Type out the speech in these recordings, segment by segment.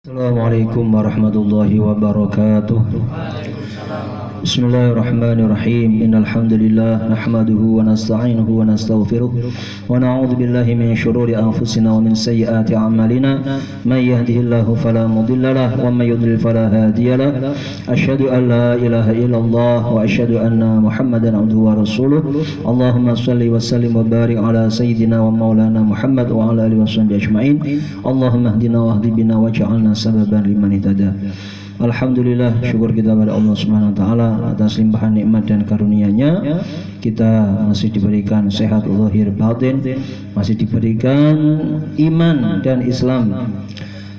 Assalamualaikum warahmatullahi wabarakatuh. Bismillahirrahmanirrahim. Innal hamdalillah nahmaduhu wa nasta'inuhu wa nastaghfiruh wa na'udzu billahi min shururi anfusina wa min sayyiati a'malina. May yahdihillahu fala mudilla lahu wa may yudlil fala hadiya lahu. Asyhadu an la ilaha illallah wa asyhadu anna Muhammadan abduhu wa rasuluh. Allahumma shalli wa sallim wa barik ala sayyidina wa maulana Muhammad wa ala alihi washabbihi ajmain. Allahumma hdina wa hdi bina waj'alna sababan liman ihtada. Alhamdulillah, syukur kita pada Allah Subhanahu wa taala atas limpahan nikmat dan karunia-Nya. Kita masih diberikan sehat zahir batin, masih diberikan iman dan Islam.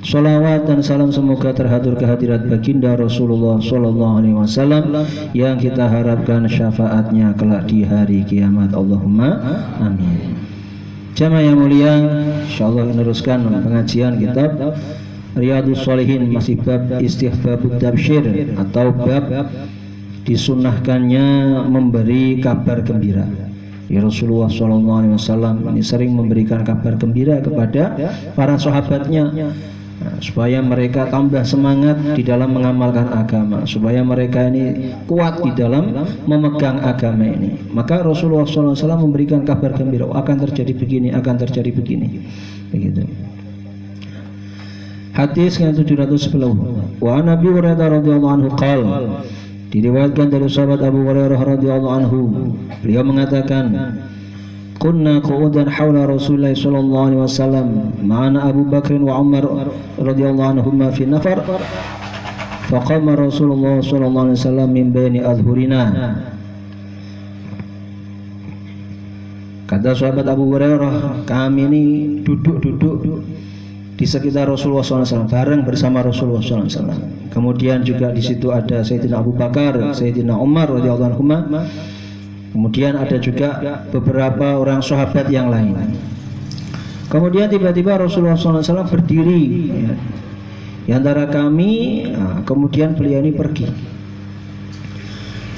Salawat dan salam semoga terhatur kehadirat baginda Rasulullah sallallahu alaihi wasallam yang kita harapkan syafaatnya kelak di hari kiamat. Allahumma amin. Jamaah yang mulia, insyaallah meneruskan pengajian kitab Riyadhus Shalihin, masih bab istihbabut tabsyir atau bab disunahkannya memberi kabar gembira. Ya, Rasulullah SAW ini sering memberikan kabar gembira kepada para sahabatnya, supaya mereka tambah semangat di dalam mengamalkan agama, supaya mereka ini kuat di dalam memegang agama ini. Maka Rasulullah SAW memberikan kabar gembira, akan terjadi begini, akan terjadi begini, begitu. Hadis yang 710. Wa Nabi Hurairah radhiyallahu anhu qala, diriwayatkan dari sahabat Abu Hurairah radhiyallahu anhu, beliau mengatakan, kunna qu'udan haula Rasulullah sallallahu alaihi wasallam ma'ana Abu Bakr wa Umar radhiyallahu anhuma fi nafar, faqama Rasulullah sallallahu alaihi wasallam min baini adhurina. Kata sahabat Abu Hurairah, kami ini duduk-duduk di sekitar Rasulullah SAW, bareng bersama Rasulullah SAW. Kemudian juga di situ ada Sayyidina Abu Bakar, Sayyidina Umar radhiyallahu anhuma. Kemudian ada juga beberapa orang sahabat yang lain. Kemudian tiba-tiba Rasulullah SAW berdiri di antara kami. Kemudian beliau ini pergi.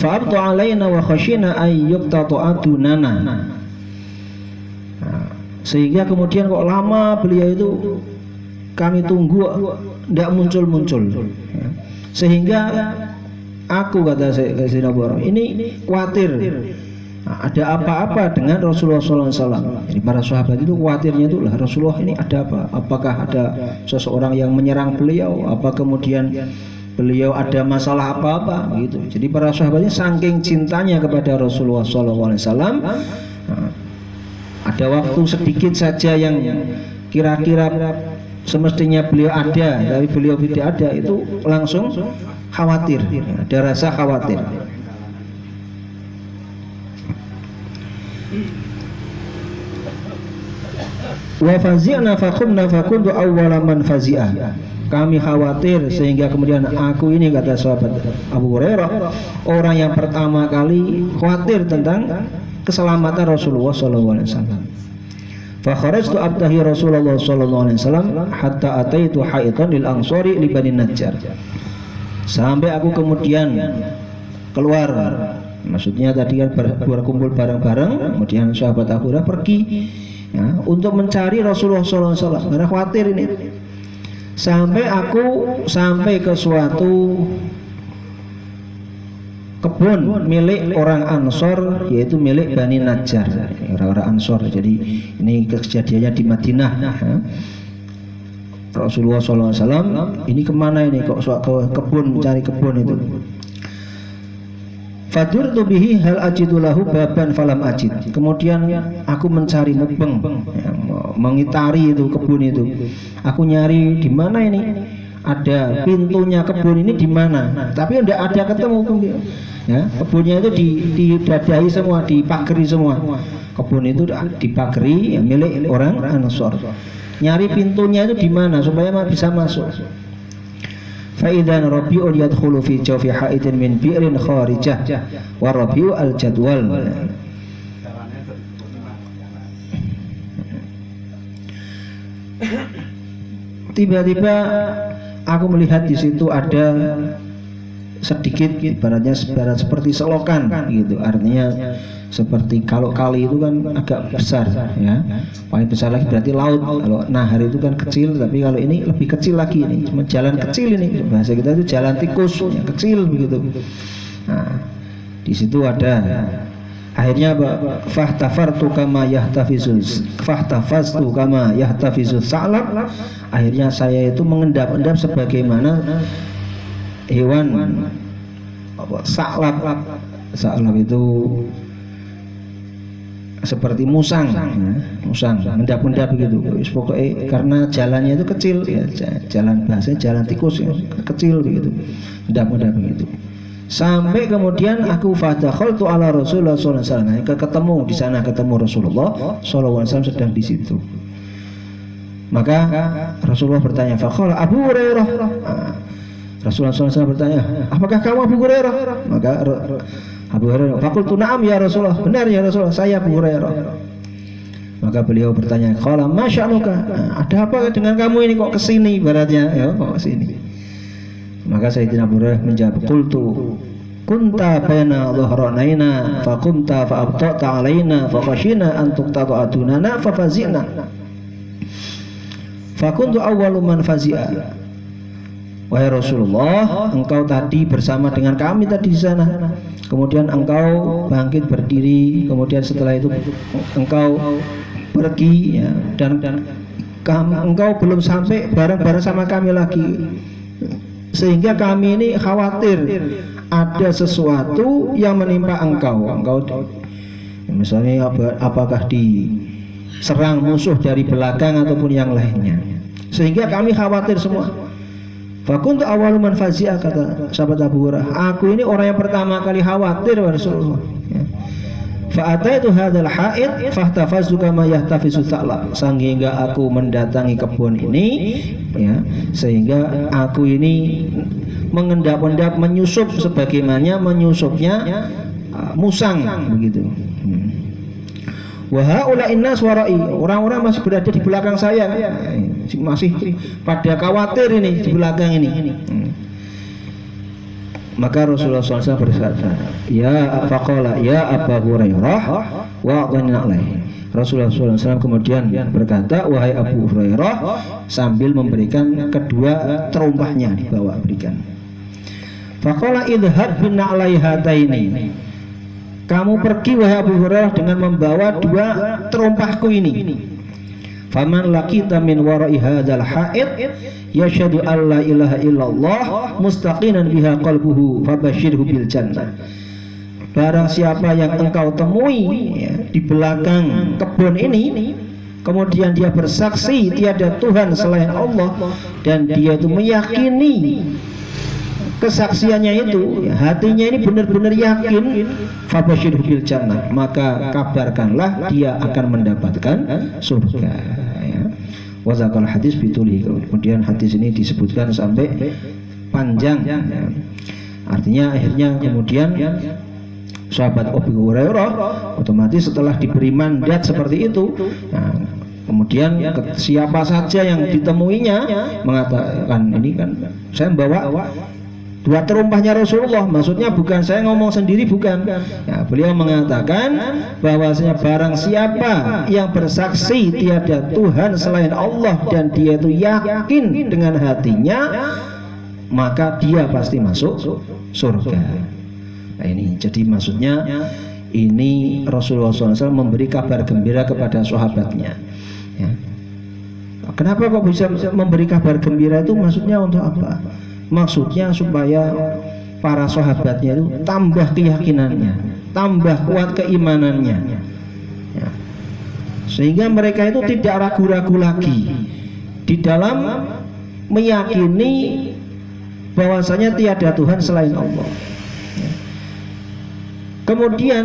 Fa'abtu alaina wa khashina ay yuqtata'atunana. Sehingga kemudian kok lama beliau itu kami tunggu tidak muncul-muncul, sehingga aku, kata Sayyidina Abu Hurairah, ini khawatir ada apa-apa dengan Rasulullah SAW. Jadi para sahabat itu khawatirnya itu lah, Rasulullah ini ada apa? Apakah ada seseorang yang menyerang beliau? Apa kemudian beliau ada masalah apa-apa? Gitu. Jadi para sahabatnya saking cintanya kepada Rasulullah SAW, ada waktu sedikit saja yang kira-kira semestinya beliau ada, tapi beliau tidak ada, itu langsung khawatir, ada rasa khawatir. Wa fazi'na faqumna faquntu awwala man fazi'a. Kami khawatir sehingga kemudian aku ini, kata sahabat Abu Hurairah, orang yang pertama kali khawatir tentang keselamatan Rasulullah sallallahu alaihi wasallam. Fa kharajtu abtahi Rasulullah sallallahu alaihi wasallam hatta ataitu haitan lil ansari li Bani Najjar. Sampai aku kemudian keluar, maksudnya tadi kan berkumpul bareng-bareng, kemudian sahabat Abu Hurairah pergi ya, untuk mencari Rasulullah sallallahu alaihi wasallam karena khawatir ini. Sampai aku sampai ke suatu kebun milik orang Ansor, yaitu milik Bani Najjar, orang-orang Ansor. Jadi ini kejadiannya di Madinah. Rasulullah SAW ini kemana ini, kok ke kebun, mencari kebun itu. Fadurtu bihi hal ajidu lahu baban falam ajid. Kemudian aku mencari mubeng, mengitari itu kebun itu. Aku nyari di mana ini, ada pintunya kebun ini di mana, tapi tidak ada ketemu. Ya, kebunnya itu didadahi semua, dipagari semua. Kebun itu dipagari, ya, milik orang Ansor. Nyari pintunya itu di mana supaya bisa masuk. Fa idzan rabi'un yadkhulu fi jawfi haidin min bi'rin kharijah wa rabi'u al-jadwal. Tiba-tiba aku melihat di situ ada sedikit, ibaratnya seperti selokan gitu. Artinya seperti kalau kali itu kan agak besar ya, paling besar lagi berarti laut. Kalau nahar itu kan kecil, tapi kalau ini lebih kecil lagi, ini cuma jalan kecil, ini bahasa kita itu jalan tikus yang kecil begitu. Nah, di situ ada akhirnya apa? Fahtafartu kama yahtafizuz fahtafaztu kama yahtafizuz sa'lab. Akhirnya saya itu mengendap-endap sebagaimana hewan sa'lab. Sa'lab itu seperti musang, musang mendap-mendap begitu. Pokoknya karena jalannya itu kecil ya, jalan bahasanya jalan tikus ya, kecil begitu, mendap-mendap begitu. Sampai kemudian aku fadakhaltu ala Rasulullah sallallahu alaihi wasallam, ketemu di sana, ketemu Rasulullah sallallahu alaihi wasallam sedang di situ. Maka Rasulullah bertanya, faqala Abu Hurairah. Rasulullah SAW bertanya, apakah kamu Abu Hurairah? Maka Abu Hurairah, faqultu na'am ya Rasulullah, benar ya Rasulullah, saya Abu Hurairah. Maka beliau bertanya, qala ma sya'nuka, ada apa dengan kamu ini kok kesini ibaratnya ya, kok kesini? Maka Sayyidina Abu Hurairah menjawab, qultu kunta baina dhuhranaina faqumta fa'abta'ta alaina faqashina an tuqtata adunana fafazina fakuntu awwalu man fazi'a. Wahai Rasulullah, engkau tadi bersama dengan kami tadi di sana. Kemudian engkau bangkit berdiri, kemudian setelah itu engkau pergi ya, dan engkau belum sampai bareng-bareng sama kami lagi. Sehingga kami ini khawatir ada sesuatu yang menimpa engkau. Misalnya apakah diserang musuh dari belakang ataupun yang lainnya. Sehingga kami khawatir semua. Fakuntu awwalu man fazi'a, kata sahabat Abu Hurairah, aku ini orang yang pertama kali khawatir Rasulullah. Fa'ataitu hadzal ha'id fahtafaztu kama yahtafizu tha'lab, sehingga aku mendatangi kebun ini ya, sehingga aku ini mengendap-endap menyusup sebagaimana menyusupnya musang begitu. Wa haula'in nas wara'i, orang-orang masih berada di belakang saya, masih pada khawatir ini di belakang ini. Maka Rasulullah SAW berkata, ya faqala ya Abu Hurairah wa qanna alaihi. Rasulullah SAW kemudian berkata, wahai Abu Hurairah, sambil memberikan kedua terumpahnya dibawa berikan. Faqala idhhab bin alaihataini, kamu pergi wahai Abu Hurairah dengan membawa dua terumpahku ini. Faman laqita min wara'i hadzal ha'id yashhadu an la ilaha illallah mustaqinan biha qalbuhu fabashshirhu bil jannah. Barang siapa yang engkau temui ya, di belakang kebun ini, kemudian dia bersaksi tiada Tuhan selain Allah, dan dia itu meyakini kesaksiannya itu ya, hatinya ini benar-benar yakin, fabashshirhu bil jannah, maka kabarkanlah dia akan mendapatkan surga ya. Wa zakal hadis bituli, kemudian hadis ini disebutkan sampai panjang ya. Artinya akhirnya kemudian sahabat Abu Hurairah otomatis setelah diberi mandat seperti itu, nah, kemudian siapa saja yang ditemuinya mengatakan, ini kan saya membawa dua terumpahnya Rasulullah, maksudnya bukan saya ngomong sendiri, bukan ya, beliau mengatakan bahwasanya barang siapa yang bersaksi tiada Tuhan selain Allah dan dia itu yakin dengan hatinya, maka dia pasti masuk surga. Nah, ini jadi maksudnya ini Rasulullah SAW memberi kabar gembira kepada sahabatnya ya. Kenapa kok bisa memberi kabar gembira itu, maksudnya untuk apa? Maksudnya supaya para sahabatnya itu tambah keyakinannya, tambah kuat keimanannya ya. Sehingga mereka itu tidak ragu-ragu lagi di dalam meyakini bahwasanya tiada Tuhan selain Allah ya. Kemudian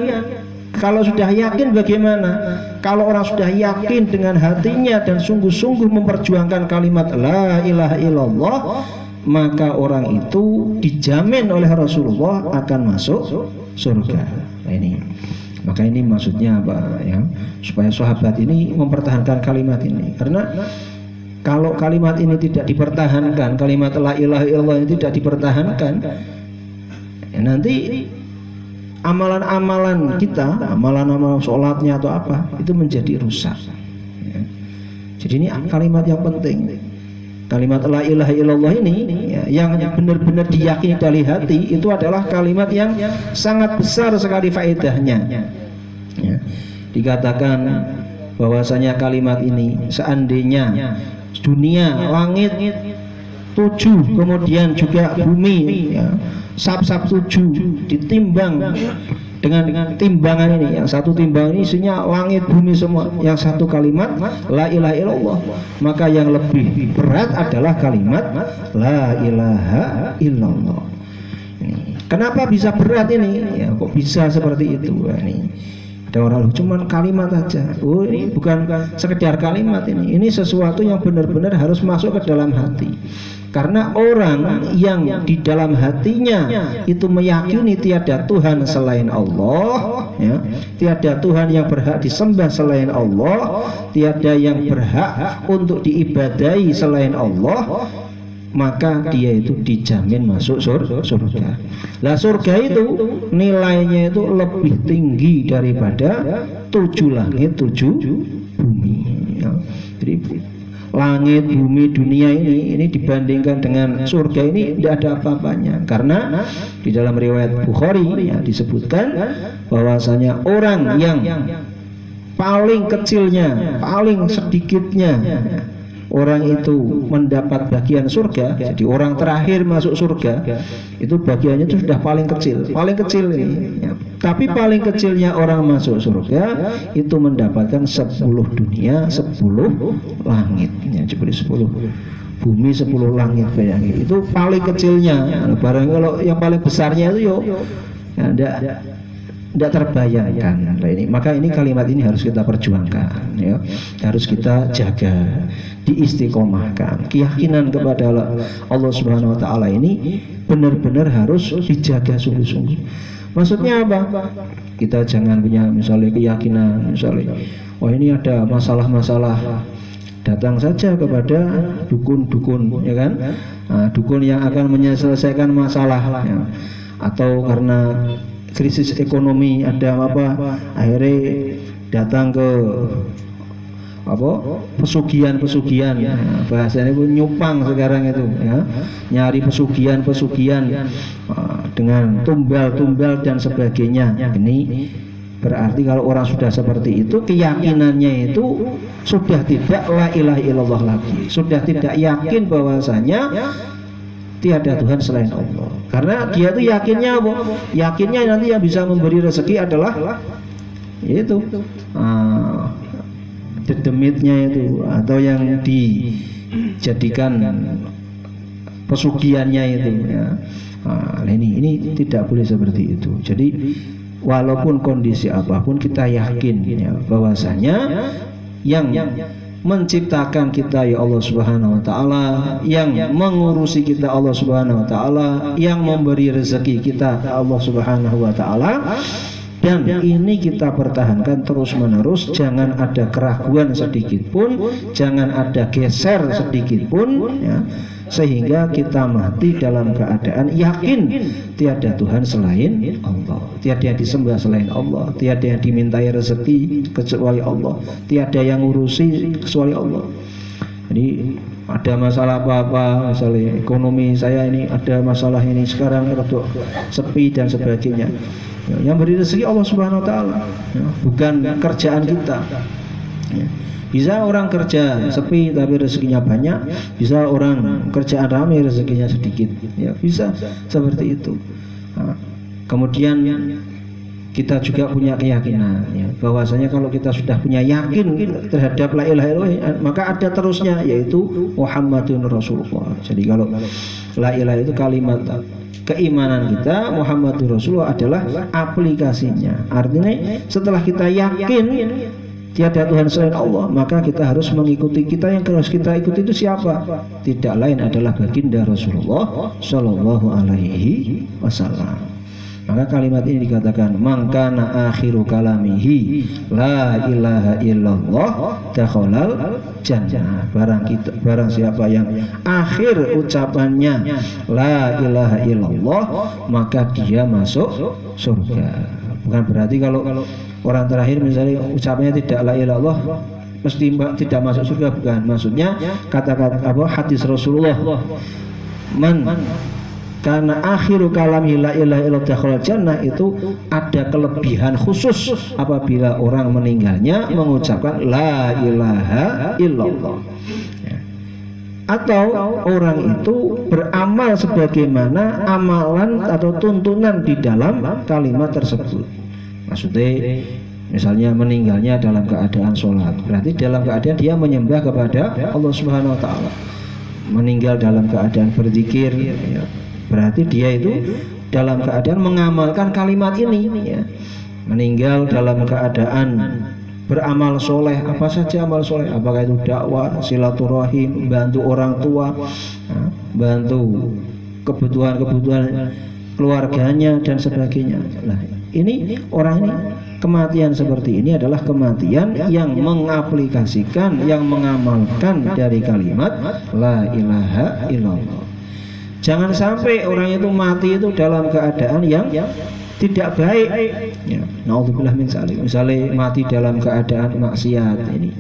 kalau sudah yakin bagaimana? Kalau orang sudah yakin dengan hatinya dan sungguh-sungguh memperjuangkan kalimat la ilaha illallah, maka orang itu dijamin oleh Rasulullah akan masuk surga. Nah, ini, maka ini maksudnya apa ya? Supaya sahabat ini mempertahankan kalimat ini, karena kalau kalimat ini tidak dipertahankan, kalimat la ilaha illallah ini tidak dipertahankan, Ya, nanti amalan-amalan kita, amalan-amalan sholatnya atau apa, itu menjadi rusak. Ya. Jadi ini kalimat yang penting. Kalimat la ilaha illallah ini ya, yang benar-benar diyakini dari hati, itu adalah kalimat yang sangat besar sekali faedahnya. Ya. Dikatakan bahwasanya kalimat ini seandainya dunia, langit 7, kemudian juga bumi ya, sab-sab 7 ditimbang dengan timbangan ini, yang satu timbangan ini isinya langit bumi semua, yang satu kalimat la ilaha illallah, maka yang lebih berat adalah kalimat la ilaha illallah. Kenapa bisa berat ini? Ya, kok bisa seperti itu? Ini ada orang cuman kalimat aja. Oh, ini bukan sekedar kalimat ini. Ini sesuatu yang benar-benar harus masuk ke dalam hati. Karena orang yang di dalam hatinya itu meyakini tiada Tuhan selain Allah, ya, tiada Tuhan yang berhak disembah selain Allah, tiada yang berhak untuk diibadahi selain Allah, maka dia itu dijamin masuk surga. Lah surga itu nilainya itu lebih tinggi daripada 7 langit 7 bumi. Ya. Jadi langit, bumi, dunia ini dibandingkan dengan surga ini tidak ada apa-apanya. Karena di dalam riwayat Bukhari ya, disebutkan bahwasanya orang yang paling kecilnya, paling sedikitnya orang itu mendapat bagian surga, jadi orang terakhir masuk surga itu bagiannya itu sudah paling kecil ini ya. Tapi paling kecilnya orang masuk surga itu mendapatkan 10 dunia, 10 langit ya, 10 bumi, 10 langit, bayangin itu paling kecilnya. Barang kalau yang paling besarnya itu tidak terbayangkan. Nah, maka ini kalimat ini harus kita perjuangkan ya. Harus kita jaga, diistiqomahkan. Keyakinan kepada Allah Subhanahu wa taala ini benar-benar harus dijaga sungguh-sungguh. Maksudnya apa? Kita jangan punya misalnya keyakinan misalnya, oh ini ada masalah-masalah, datang saja kepada dukun-dukun ya kan? Nah, dukun yang akan menyelesaikan masalah ya. Atau karena krisis ekonomi ada apa, akhirnya datang ke pesugihan ya. Bahasanya itu nyupang sekarang itu ya, nyari pesugihan dengan tumbal dan sebagainya. Ini berarti kalau orang sudah seperti itu, keyakinannya itu sudah tidak la ilaha illallah lagi, sudah tidak yakin bahwasanya tiada Tuhan selain Allah. Karena dia tuh yakinnya apa? Yakinnya nanti yang bisa memberi rezeki adalah itu dedemitnya itu, atau yang dijadikan pesugihannya itu ya. Nah, ini tidak boleh seperti itu. Jadi walaupun kondisi apapun kita yakin ya, bahwasanya yang menciptakan kita ya Allah Subhanahu wa taala, yang mengurusi kita Allah Subhanahu wa taala, yang memberi rezeki kita Allah Subhanahu wa taala. Dan ini kita pertahankan terus menerus, jangan ada keraguan sedikit pun, jangan ada geser sedikit pun ya, sehingga kita mati dalam keadaan yakin tiada Tuhan selain Allah, tiada yang disembah selain Allah, tiada yang dimintai rezeki kecuali Allah, tiada yang ngurusi kecuali Allah. Jadi ada masalah apa-apa, misalnya ekonomi saya ini ada masalah ini sekarang rada sepi dan sebagainya. Yang beri rezeki Allah Subhanahu wa taala, ya, bukan kerjaan kita. Ya. Bisa orang kerja sepi tapi rezekinya banyak, bisa orang kerjaan ramai rezekinya sedikit. Ya, bisa seperti itu. Nah, kemudian kita juga punya keyakinan ya, bahwasanya kalau kita sudah punya yakin terhadap la ilaha illallah, maka ada terusnya, yaitu Muhammadun Rasulullah. Jadi kalau la ilaha itu kalimat keimanan kita, Muhammadur Rasulullah adalah aplikasinya. Artinya setelah kita yakin tiada Tuhan selain Allah, maka kita harus mengikuti. Kita yang harus kita ikuti itu siapa? Tidak lain adalah baginda Rasulullah Shallallahu Alaihi Wasallam. Maka kalimat ini dikatakan mangkana akhiru kalamihi la ilaha illallah dakhalal jannah. Barang siapa yang akhir ucapannya la ilaha illallah, maka dia masuk surga. Bukan berarti kalau orang terakhir misalnya ucapannya tidak la ilaha illallah mesti tidak masuk surga, bukan. Maksudnya kata-kata hadis Rasulullah, man karena akhiru kalami la ilaha illallah dakhalal jannah, itu ada kelebihan khusus apabila orang meninggalnya mengucapkan la ilaha illallah. Atau orang itu beramal sebagaimana amalan atau tuntunan di dalam kalimat tersebut. Maksudnya misalnya meninggalnya dalam keadaan sholat, berarti dalam keadaan dia menyembah kepada Allah Subhanahu wa Ta'ala. Meninggal dalam keadaan berzikir, ya, berarti dia itu dalam keadaan mengamalkan kalimat ini, ya. Meninggal dalam keadaan beramal soleh, apa saja amal soleh, apakah itu dakwah, silaturahim, bantu orang tua, bantu kebutuhan keluarganya dan sebagainya. Nah, ini orang ini kematian seperti ini adalah kematian yang mengaplikasikan, yang mengamalkan dari kalimat la ilaha illallah. Jangan sampai orang itu mati itu dalam keadaan yang tidak baik, ya. Naudzubillah min dzalik. Misalnya mati dalam keadaan maksiat ini,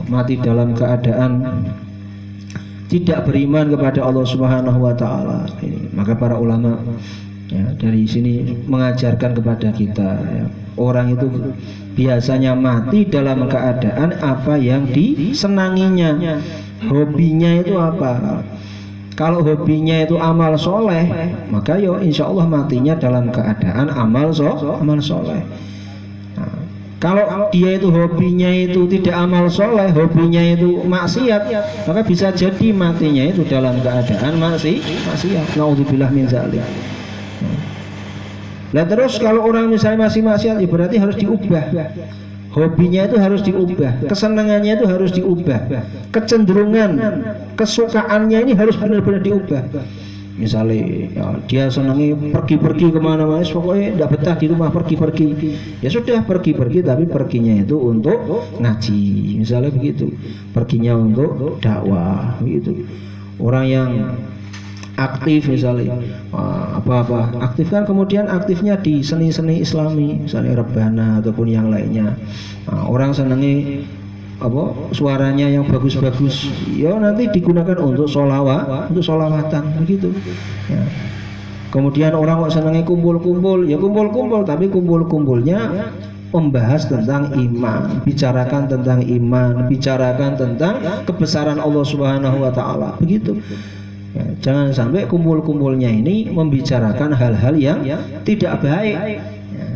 mati dalam keadaan tidak beriman kepada Allah Subhanahu wa Ta'ala. Maka para ulama, ya, dari sini mengajarkan kepada kita, ya, orang itu biasanya mati dalam keadaan apa yang disenanginya, hobinya itu apa. Kalau hobinya itu amal soleh, maka yo insya Allah matinya dalam keadaan amal soleh. Nah, kalau dia itu hobinya itu tidak amal soleh, hobinya itu maksiat, maka bisa jadi matinya itu dalam keadaan maksiat. Naudzubillah min dzalik. Nah, terus kalau orang misalnya masih maksiat, ya berarti harus diubah. Hobinya itu harus diubah, kesenangannya itu harus diubah, kecenderungan, kesukaannya ini harus benar-benar diubah. Misalnya ya, dia senangi pergi-pergi kemana-mana, pokoknya tidak betah di rumah, pergi-pergi. Ya sudah, pergi-pergi, tapi perginya itu untuk ngaji, misalnya begitu. Perginya untuk dakwah, begitu. Orang yang aktif misalnya apa-apa aktif kan, kemudian aktifnya di seni-seni Islami, misalnya rebana ataupun yang lainnya. Orang senangi apa suaranya yang bagus-bagus, ya nanti digunakan untuk sholawatan begitu, ya. Kemudian orang kok senangi kumpul-kumpul, ya kumpul-kumpul, tapi kumpul-kumpulnya membahas tentang iman, bicarakan tentang iman, bicarakan tentang kebesaran Allah Subhanahu wa Ta'ala, begitu. Ya, jangan sampai kumpul-kumpulnya ini membicarakan hal-hal yang tidak baik. Ya,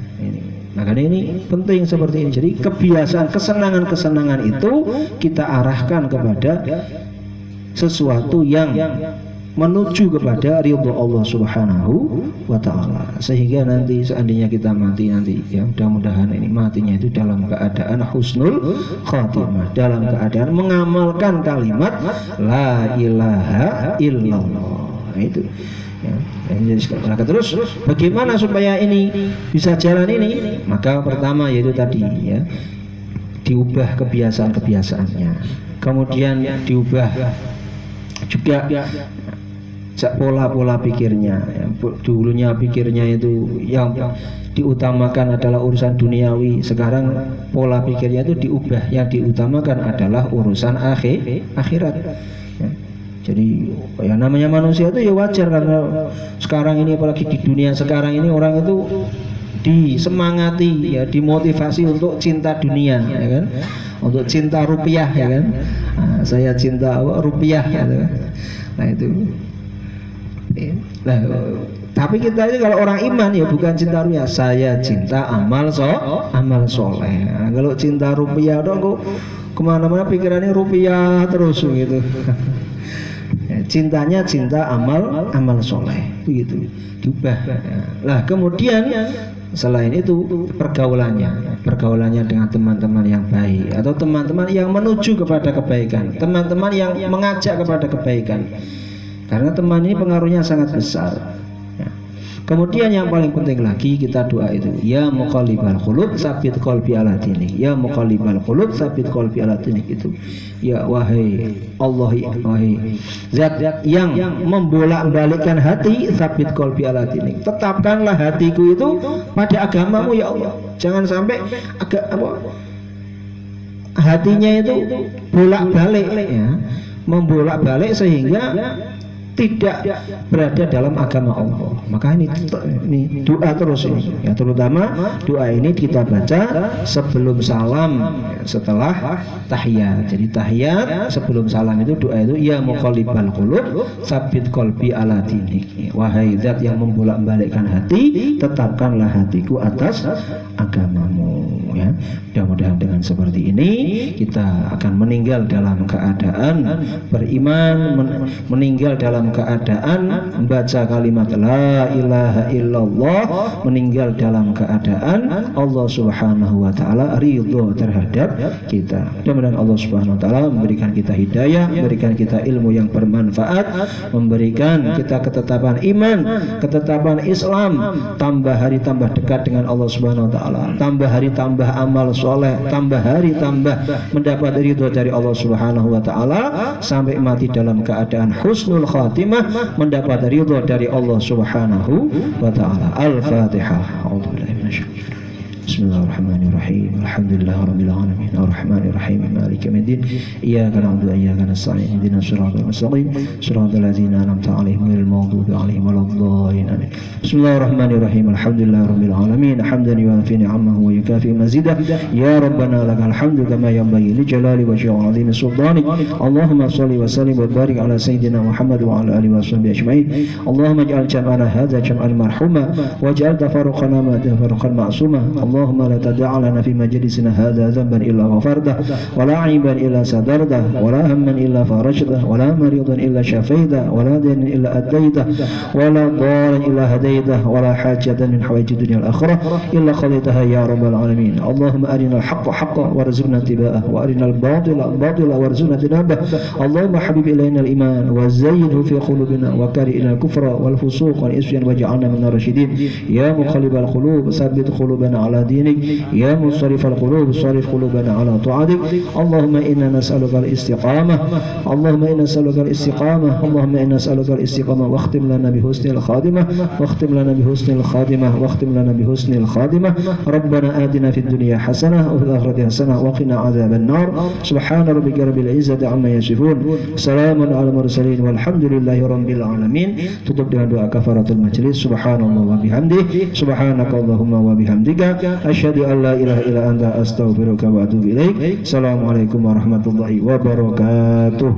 makanya ini penting seperti ini. Jadi kebiasaan, kesenangan-kesenangan itu kita arahkan kepada sesuatu yang menuju kepada ridho Allah Subhanahu wa Ta'ala, sehingga nanti seandainya kita mati nanti, ya mudah-mudahan ini matinya itu dalam keadaan husnul khatimah, dalam keadaan mengamalkan kalimat la ilaha illallah. Nah, itu ya, maka terus bagaimana supaya ini bisa jalan ini? Maka pertama yaitu tadi, ya, diubah kebiasaan-kebiasaannya, kemudian diubah juga pola-pola pikirnya, ya. Dulunya pikirnya itu yang diutamakan adalah urusan duniawi, sekarang pola pikirnya itu diubah, yang diutamakan adalah urusan akhirat, ya. Jadi ya namanya manusia itu ya wajar, karena sekarang ini apalagi di dunia sekarang ini orang itu disemangati, ya dimotivasi untuk cinta dunia, ya kan, untuk cinta rupiah, ya kan. Nah, saya cinta rupiah, gitu. Nah itu. Nah, tapi kita ini kalau orang iman ya bukan cinta rupiah, saya cinta amal soleh. Nah, kalau cinta rupiah dong kok kemana-mana pikirannya rupiah terus gitu. Cintanya cinta amal soleh, begitu diubah. Nah kemudian selain itu pergaulannya dengan teman-teman yang baik, atau teman-teman yang menuju kepada kebaikan, teman-teman yang mengajak kepada kebaikan. Karena teman ini pengaruhnya sangat besar, ya. Kemudian yang paling penting lagi kita doa itu, ya muqallibal qulub tsabit qalbi ala dinik. Ya muqallibal qulub tsabit qalbi ala dinik itu. Ya wahai Allah, wahai Zat yang membolak-balikkan hati, tsabit qalbi ala dinik. Tetapkanlah hatiku itu pada agamamu ya Allah. Jangan sampai hatinya itu bolak-balik ya, membolak-balik sehingga tidak berada dalam agama Allah. Maka ini doa terus ini ya, terutama doa ini kita baca sebelum salam ya, setelah tahiyat. Jadi tahiyat sebelum salam itu doa itu, ya muqallibal qulub tsabit qalbi ala dinik. Wahai Zat yang membolak-balikkan hati, tetapkanlah hatiku atas agamamu ya. Mudah-mudahan dengan seperti ini kita akan meninggal dalam keadaan beriman, meninggal dalam keadaan membaca kalimat la ilaha illallah, meninggal dalam keadaan Allah Subhanahu wa taala ridho terhadap kita. Mudah-mudahan Allah Subhanahu wa taala memberikan kita hidayah, memberikan kita ilmu yang bermanfaat, memberikan kita ketetapan iman, ketetapan Islam, tambah hari tambah dekat dengan Allah Subhanahu wa taala, tambah hari tambah amal soleh, tambah hari tambah mendapat ridho dari Allah Subhanahu wa taala, sampai mati dalam keadaan husnul khatimah, mendapat ridho dari Allah Subhanahu wa taala. Al-Fatihah. A'udzubillahi minasyaitonir rajim. Bismillahirrahmanirrahim. Alhamdulillahirabbil alamin. Arrahmanir rahim. Maliki yaumiddin. Iyyaka na'budu wa iyyaka nasta'in. Ihdinas siratal mustaqim. Siratal ladzina an'amta 'alaihim ghairil maghdubi 'alaihim waladdallin. Amin. Bismillahirrahmanirrahim. Alhamdulillahirabbil alamin. Hamdan yuwafi ni'amahu wa yukafi mazidah. Ya Rabbana lakal hamdu kama yanbaghi li jalali wajhi 'azimi sultanik. Allahumma shalli wa sallim wa barik ala sayyidina Muhammad wa ala alihi washabbihi ajmain. Allahumma ij'al jam'ana hadza jam'an marhuma waj'al tafarruqana ma tafarruqan ma'suma. اللهم لا تدع لنا في مجلسنا هذا ذنبا إلا غفرته ولا عيبا إلا سترته ولا هما إلا فرجته ولا مريضا إلا شفيته ولا دينا إلا أديته ولا ضالا إلا هديته ولا حاجة من حوائج الدنيا والآخرة إلا قضيتها يا رب العالمين. اللهم أرنا الحق حقا وارزقنا اتباعه وأرنا الباطل باطلا وارزقنا اجتنابه. اللهم حبب إلينا الإيمان وزينه في قلوبنا وكره إلى الكفر والفسوق والعصيان واجعلنا من الراشدين. يا مقلب القلوب ثبت قلوبنا على دينك. يا مصرف القلوب صرف قلوبنا على طاعتك. اللهم إنا نسألك الاستقامة. اللهم إنا نسألك الاستقامة. اللهم إنا نسألك الاستقامة واختم لنا بحسن الخاتمة. واختم لنا بحسن الخاتمة. واختم لنا بحسن الخاتمة. ربنا آتنا في الدنيا حسنة وفي الآخرة حسنة وقنا عذاب النار. سبحان ربك رب العزة عما يصفون. سلام على المرسلين والحمد لله رب العالمين. Tutup dengan doa kafaratul majlis. Subhanallah wa bihamdihi. Subhanaka Allahumma wa bihamdika. Asyhadu an la ilaha illa anta astaghfiruka wa atubu ilaik. Assalamualaikum warahmatullahi wabarakatuh.